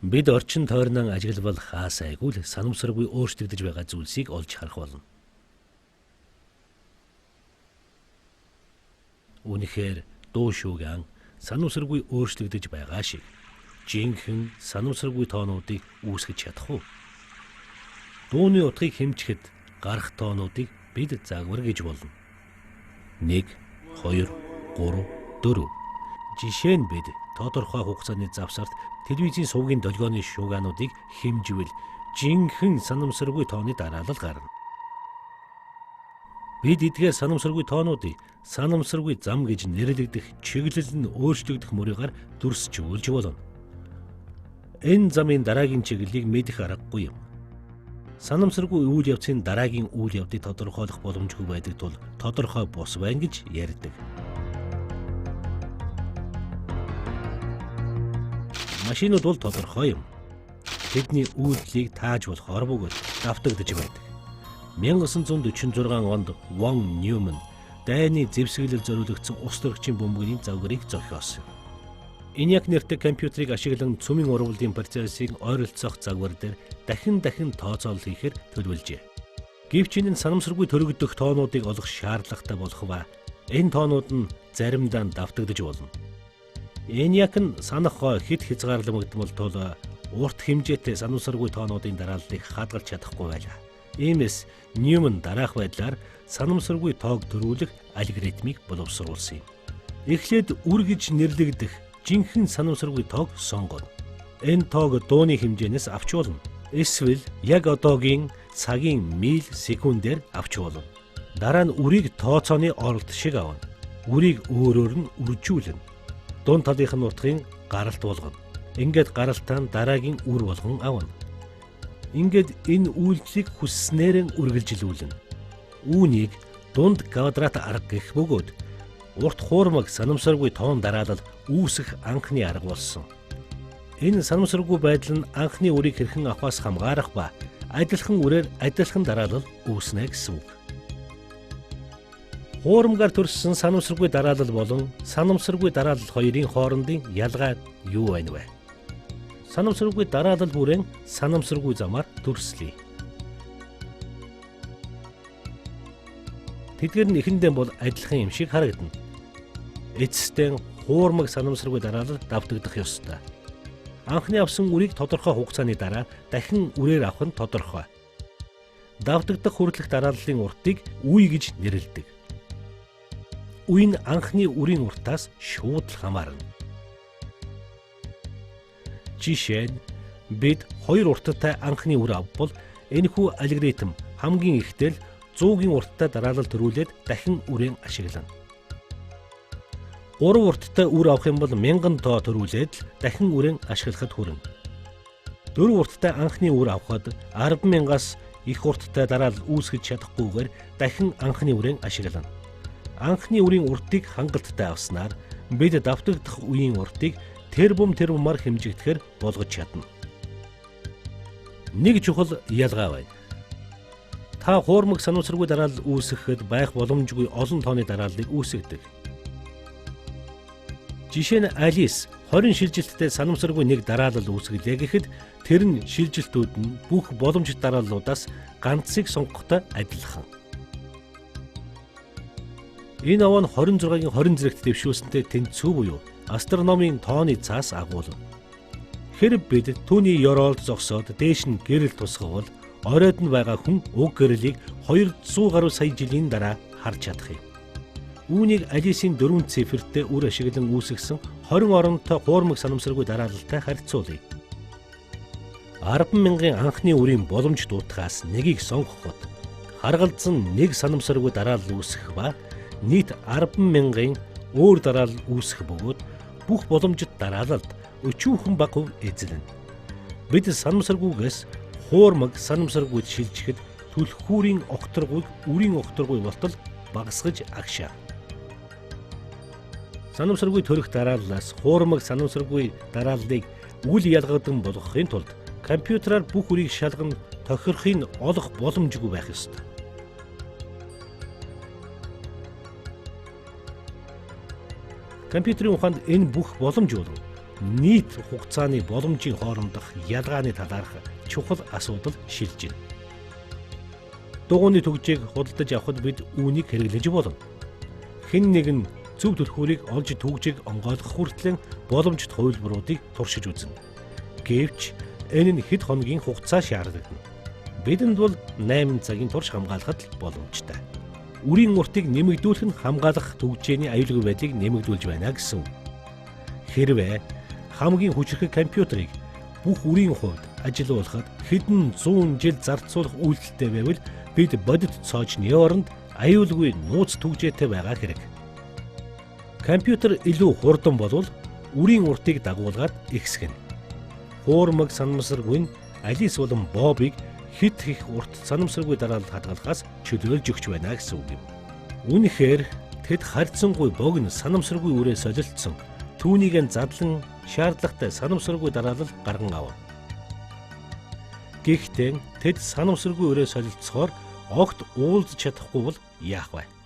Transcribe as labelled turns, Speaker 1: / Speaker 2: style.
Speaker 1: Бид орчин тойрнон ажиглавал хаасайгүй л санамсаргүй өөрчлөгдөж байгаа зүйлсийг олж харах болно. Үнэхээр дуу шуугиан санамсаргүй өөрчлөгдөж байгаа шиг жинхэнэ санамсаргүй тоонуудыг үүсгэж чадах уу? Дууны утгыг хэмжихэд гарах тоонуудыг бид загвар гэж болно. 1, 2, 3, 4. Жишээ нь бид тодорхой хугацааны завсарт телевизийн сувгийн долгионы шуугаануудыг хэмжвэл жинхэнэ санамсаргүй тооны дараалал гарна. Бид эдгээр санамсаргүй тоонуудыг санамсаргүй зам гэж нэрлэгдэх чиглэл нь өөрчлөгдөх мөрөөр дүрсжүүлж болно. Энэ замын дараагийн чиглэлийг мэдэх аргагүй юм. Санамсаргүй үйл явцын дараагийн үйл явдлыг тодорхойлох боломжгүй байдаг тул тодорхой бус байна гэж ярьдаг. Машинууд бол тодорхой юм. Тэдний үйлдэлийг тааж болохоор бөгөөд давтагдж байдаг. 1946 онд Вон Ньюман дайны зэвсгэлэл зориулагдсан ус төрөгчийн бөмбөгийн загварыг зохиосон. ENIAC нэртэй компьютерийг ашиглан цөмийн урвалын процессыг ойролцоох загвар дээр дахин тооцоолол хийхээр төлөвлөжээ. Гэвч энэ санамсаргүй төрөгдөх тоонуудыг олох шаардлагатай болох ба энэ тоонууд нь заримдаа давтагдж болно. ENIAC нь санах гой хэд хязгаарлагдмал тул урт хэмжээтэй санамсаргүй тоонуудын дарааллыг хадгалж чадахгүй байлаа. Иймээс Ньюман дараах байдлаар санамсаргүй тоог төрүүлэх алгоритмыг боловсруулсан юм. Эхлээд үр гэж нэрлэгдэх жинхэнэ санамсаргүй тоог сонгоно. Энэ тоог дууны хэмжээнээс авч болно. Эсвэл яг одоогийн цагийн миль секундээр авч болно. Дараа нь үрийг тооцооны оролт шиг авна. Үрийг өөрөөр нь үржүүлнэ. Дунд талынх нь утгын гаралт болгоно. Ингээд гаралтаа дараагийн үр болгон авна. Ингээд энэ үйлдэлийг хүсснээр үргэлжлүүлнэ. Үүнийг дунд квадрат арга гэх бөгөөд урт хуурмаг санамсаргүй тоон дараалал үүсэх анхны арга болсон. Энэ санамсаргүй байдал нь анхны үрийг хэрхэн авахаас хамаарах ба адилхан үрээр адилхан дараалал үүснэ гэсэн үг. Хуурмгаар төрсөн санамсаргүй дараалал болон санамсаргүй дараалал хоёрын хоорондын ялгаа юу байна вэ? Санамсаргүй дараалал бүрэн санамсаргүй замаар төрслөе. Тэдгээр нь эхэндээ бол адилхан юм шиг харагдана. Эцэстээ хуурмаг санамсаргүй дараалал давтагдах ёстой. Анхны авсан үрийг тодорхой хугацааны дараа дахин үрээр авах нь тодорхой. Давтагдах хүртэлх дарааллын уртыг үе гэж нэрлэдэг. Үе нь анхны үрийн уртаас шууд л хамаарна. Жишээ нь бид 2 урттай анхны үр авбал энэхүү алгоритм хамгийн ихдээ 100-гийн урттай дараалал төрүүлээд дахин үрээ ашиглана. 3 урттай үр авах юм бол 1000 тоо төрүүлээд дахин үрээ ашиглахад хүрнэ. 4 урттай анхны үр авахад 10,000-аас их урттай дараалал үүсгэж чадахгүйгээр дахин анхны үрээ ашиглана. Анхны үрийн уртыг хангалттай авснаар бид давтагдах үеийн уртыг тэрбумаар хэмжигдэхээр болгож чадна. Нэг чухал ялгаа байна. Та хуурмаг санамсаргүй дараалал үүсгэхэд байх боломжгүй олон тооны дарааллыг үүсгэдэг. Жишээ нь Алис 20 шилжилттэй санамсаргүй нэг дараалал үүсгэлээ гэхэд тэр нь шилжилтүүд нь бүх боломжит дарааллуудаас ганцыг сонгохтой адилхан. Энэ аваа нь 26-гийн 20 зэрэгт дэвшүүлсэнтэй тэнцүү буюу астрономийн тооны цаас агуулна. Хэрэг бид түүний ёроолд зогсоод дээш нь гэрэл тусгавал оройд нь байгаа хүн уг гэрлийг 200 гаруй сая жилийн дараа харж чадах юм. Үүнийг Алисийн 4 цифртэй үр ашиглан үүсгэсэн 20 оронтой хуурмаг санамсаргүй дараалалтай харьцуулъя. 10,000-ын анхны үрийн боломж дуутахаас нэгийг сонгоход харгалзан нэг санамсаргүй дараалал үүсгэх ба нийт 10,000-ын өөр дараалал үүсэх бөгөөд бүх боломжит дараалалд өчүүхэн бага хөв эзэлнэ. Бид санамсаргүйгээс хуурмаг санамсаргүйд шилжихэд түлхүүрийн огторгүйг үрийн огторгүй болтол багасгаж агшаа. Санамсаргүй төрөх дарааллаас хуурмаг санамсаргүй дарааллыг үл ялгадан болгохын тулд компьютераар бүх үрийг шалган тохирохыг олох боломжгүй байх ёстой. Компьютерийн ухаанд энэ бүх боломж болно. нийт хугацааны боломжийн хоорондох ялгааны талаарх чухал асуудал шилжинэ. Дугуйны түгжийг худалдаж авахд бид үүнийг хэрэглэж болно. Хэн нэгэн зөв түлхүүрийг олж түгжийг онгойлгох хүртлэн боломжит хувилбаруудыг туршиж үзнэ. Гэвч энэ нь хэд хоногийн хугацаа шаардлагатай. Бидэнд бол 8 цагийн турш хамгаалахад л боломжтой. Үрийн уртыг нэмэгдүүлэх нь хамгаалах түгжээний аюулгүй байдлыг нэмэгдүүлж байна гэсэн үг. Хэрвээ хамгийн хүчирхэг компьютерыг бүх үрийн хувьд ажилуулахад хэдэн 100 жил зарцуулах үйлдэлтэй байвал бид бодит цоочны оронд аюулгүй нууц түгжээтэй байгаа хэрэг. Компьютер илүү хурдан болвол үрийн уртыг дагуулгаад ихсгэнэ. Хуурмаг санамсаргүй нь Алис болон Бобыг хэд их урт санамсаргүй дараалал хадгалахаас чөлөөлж өгч байна гэсэн үг юм. Үнэхээр тэд харьцангуй богино санамсаргүй үрээ солилцсон түүнийг задлан шаардлагатай санамсаргүй дараалал гарган авав. Гэхдээ тэд санамсаргүй үрээ солилцохоор огт уулзч чадахгүй бол яах вэ?